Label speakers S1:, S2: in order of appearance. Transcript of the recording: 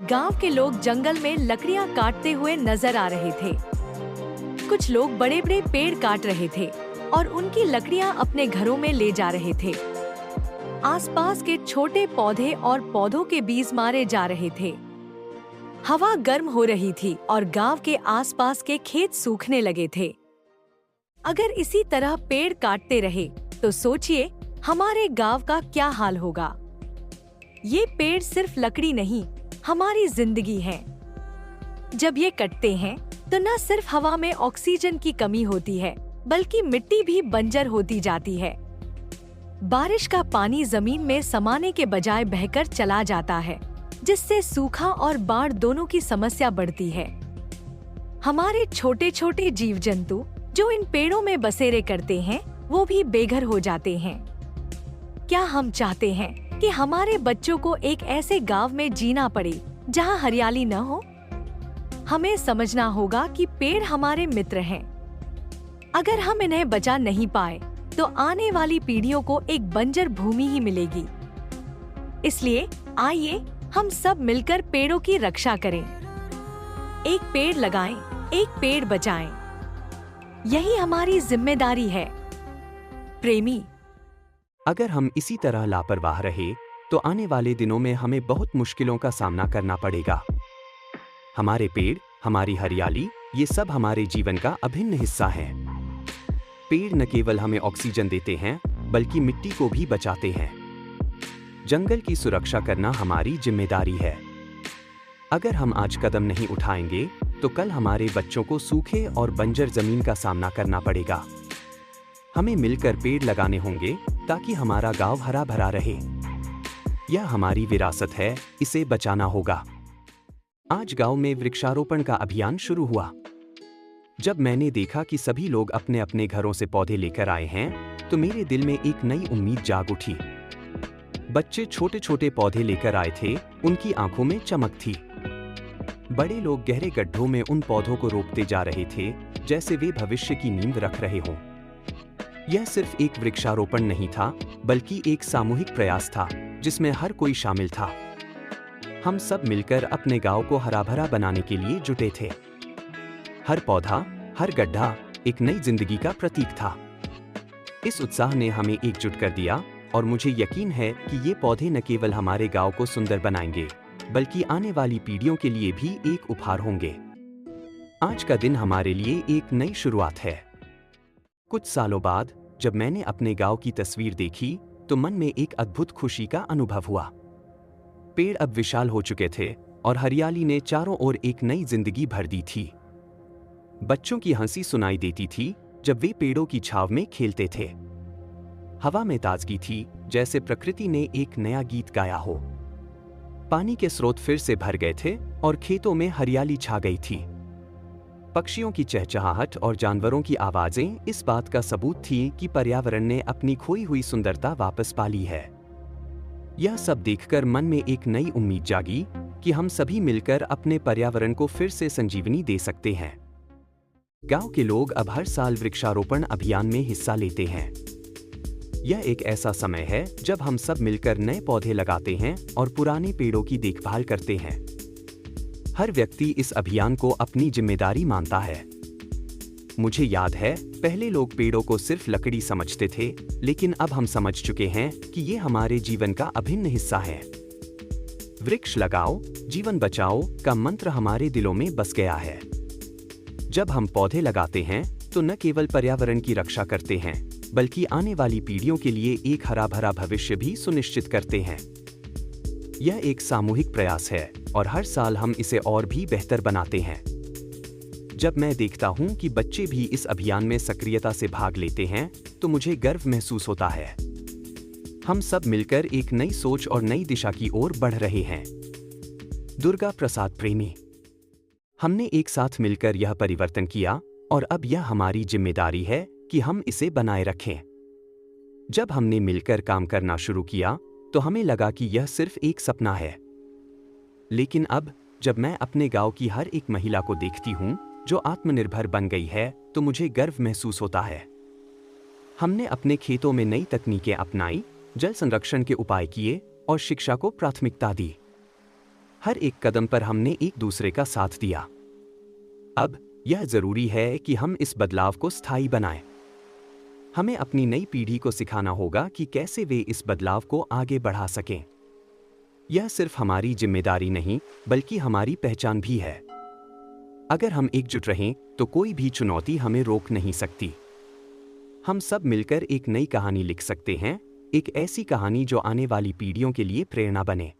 S1: गांव के लोग जंगल में लकड़ियां काटते हुए नजर आ रहे थे। कुछ लोग बड़े बड़े पेड़ काट रहे थे और उनकी लकड़ियां अपने घरों में ले जा रहे थे। आसपास के छोटे पौधे और पौधों के बीज मारे जा रहे थे। हवा गर्म हो रही थी और गांव के आसपास के खेत सूखने लगे थे। अगर इसी तरह पेड़ काटते रहे तो सोचिए हमारे गांव का क्या हाल होगा। ये पेड़ सिर्फ लकड़ी नहीं, हमारी जिंदगी है। जब ये कटते हैं तो न सिर्फ हवा में ऑक्सीजन की कमी होती है, बल्कि मिट्टी भी बंजर होती जाती है। बारिश का पानी जमीन में समाने के बजाय बहकर चला जाता है, जिससे सूखा और बाढ़ दोनों की समस्या बढ़ती है। हमारे छोटे छोटे जीव जंतु जो इन पेड़ों में बसेरे करते हैं, वो भी बेघर हो जाते हैं। क्या हम चाहते हैं कि हमारे बच्चों को एक ऐसे गांव में जीना पड़े जहां हरियाली न हो? हमें समझना होगा कि पेड़ हमारे मित्र हैं। अगर हम इन्हें बचा नहीं पाए तो आने वाली पीढ़ियों को एक बंजर भूमि ही मिलेगी। इसलिए आइए हम सब मिलकर पेड़ों की रक्षा करें। एक पेड़ लगाएं, एक पेड़ बचाएं। यही हमारी जिम्मेदारी है। प्रेमी।
S2: अगर हम इसी तरह लापरवाह रहे तो आने वाले दिनों में हमें बहुत मुश्किलों का सामना करना पड़ेगा। हमारे पेड़, हमारी हरियाली, ये सब हमारे जीवन का अभिन्न हिस्सा है। पेड़ न केवल हमें ऑक्सीजन देते हैं, बल्कि मिट्टी को भी बचाते हैं। जंगल की सुरक्षा करना हमारी जिम्मेदारी है। अगर हम आज कदम नहीं उठाएंगे तो कल हमारे बच्चों को सूखे और बंजर जमीन का सामना करना पड़ेगा। हमें मिलकर पेड़ लगाने होंगे ताकि हमारा गांव हरा भरा रहे। यह हमारी विरासत है, इसे बचाना होगा। आज गांव में वृक्षारोपण का अभियान शुरू हुआ। जब मैंने देखा कि सभी लोग अपने अपने घरों से पौधे लेकर आए हैं, तो मेरे दिल में एक नई उम्मीद जाग उठी। बच्चे छोटे छोटे पौधे लेकर आए थे, उनकी आंखों में चमक थी। बड़े लोग गहरे गड्ढों में उन पौधों को रोपते जा रहे थे, जैसे वे भविष्य की नींव रख रहे हों। यह सिर्फ एक वृक्षारोपण नहीं था, बल्कि एक सामूहिक प्रयास था, जिसमें हर कोई शामिल था। हम सब मिलकर अपने गांव को हरा भरा बनाने के लिए जुटे थे। हर पौधा, हर गड्ढा एक नई जिंदगी का प्रतीक था। इस उत्साह ने हमें एकजुट कर दिया और मुझे यकीन है कि ये पौधे न केवल हमारे गांव को सुंदर बनाएंगे, बल्कि आने वाली पीढ़ियों के लिए भी एक उपहार होंगे। आज का दिन हमारे लिए एक नई शुरुआत है। कुछ सालों बाद जब मैंने अपने गांव की तस्वीर देखी तो मन में एक अद्भुत खुशी का अनुभव हुआ। पेड़ अब विशाल हो चुके थे और हरियाली ने चारों ओर एक नई जिंदगी भर दी थी। बच्चों की हंसी सुनाई देती थी जब वे पेड़ों की छांव में खेलते थे। हवा में ताजगी थी, जैसे प्रकृति ने एक नया गीत गाया हो। पानी के स्रोत फिर से भर गए थे और खेतों में हरियाली छा गई थी। पक्षियों की चहचहाहट और जानवरों की आवाजें इस बात का सबूत थी कि पर्यावरण ने अपनी खोई हुई सुंदरता वापस पा ली है। यह सब देखकर मन में एक नई उम्मीद जागी कि हम सभी मिलकर अपने पर्यावरण को फिर से संजीवनी दे सकते हैं। गांव के लोग अब हर साल वृक्षारोपण अभियान में हिस्सा लेते हैं। यह एक ऐसा समय है जब हम सब मिलकर नए पौधे लगाते हैं और पुराने पेड़ों की देखभाल करते हैं। हर व्यक्ति इस अभियान को अपनी जिम्मेदारी मानता है। मुझे याद है, पहले लोग पेड़ों को सिर्फ लकड़ी समझते थे, लेकिन अब हम समझ चुके हैं कि ये हमारे जीवन का अभिन्न हिस्सा है। वृक्ष लगाओ, जीवन बचाओ का मंत्र हमारे दिलों में बस गया है। जब हम पौधे लगाते हैं तो न केवल पर्यावरण की रक्षा करते हैं, बल्कि आने वाली पीढ़ियों के लिए एक हरा भरा भविष्य भी सुनिश्चित करते हैं। यह एक सामूहिक प्रयास है और हर साल हम इसे और भी बेहतर बनाते हैं। जब मैं देखता हूं कि बच्चे भी इस अभियान में सक्रियता से भाग लेते हैं, तो मुझे गर्व महसूस होता है। हम सब मिलकर एक नई सोच और नई दिशा की ओर बढ़ रहे हैं। दुर्गा प्रसाद प्रेमी। हमने एक साथ मिलकर यह परिवर्तन किया और अब यह हमारी जिम्मेदारी है कि हम इसे बनाए रखें। जब हमने मिलकर काम करना शुरू किया तो हमें लगा कि यह सिर्फ एक सपना है, लेकिन अब जब मैं अपने गांव की हर एक महिला को देखती हूं जो आत्मनिर्भर बन गई है, तो मुझे गर्व महसूस होता है। हमने अपने खेतों में नई तकनीकें अपनाई, जल संरक्षण के उपाय किए और शिक्षा को प्राथमिकता दी। हर एक कदम पर हमने एक दूसरे का साथ दिया। अब यह जरूरी है कि हम इस बदलाव को स्थायी बनाएं। हमें अपनी नई पीढ़ी को सिखाना होगा कि कैसे वे इस बदलाव को आगे बढ़ा सकें। यह सिर्फ हमारी जिम्मेदारी नहीं, बल्कि हमारी पहचान भी है। अगर हम एकजुट रहें, तो कोई भी चुनौती हमें रोक नहीं सकती। हम सब मिलकर एक नई कहानी लिख सकते हैं, एक ऐसी कहानी जो आने वाली पीढ़ियों के लिए प्रेरणा बने।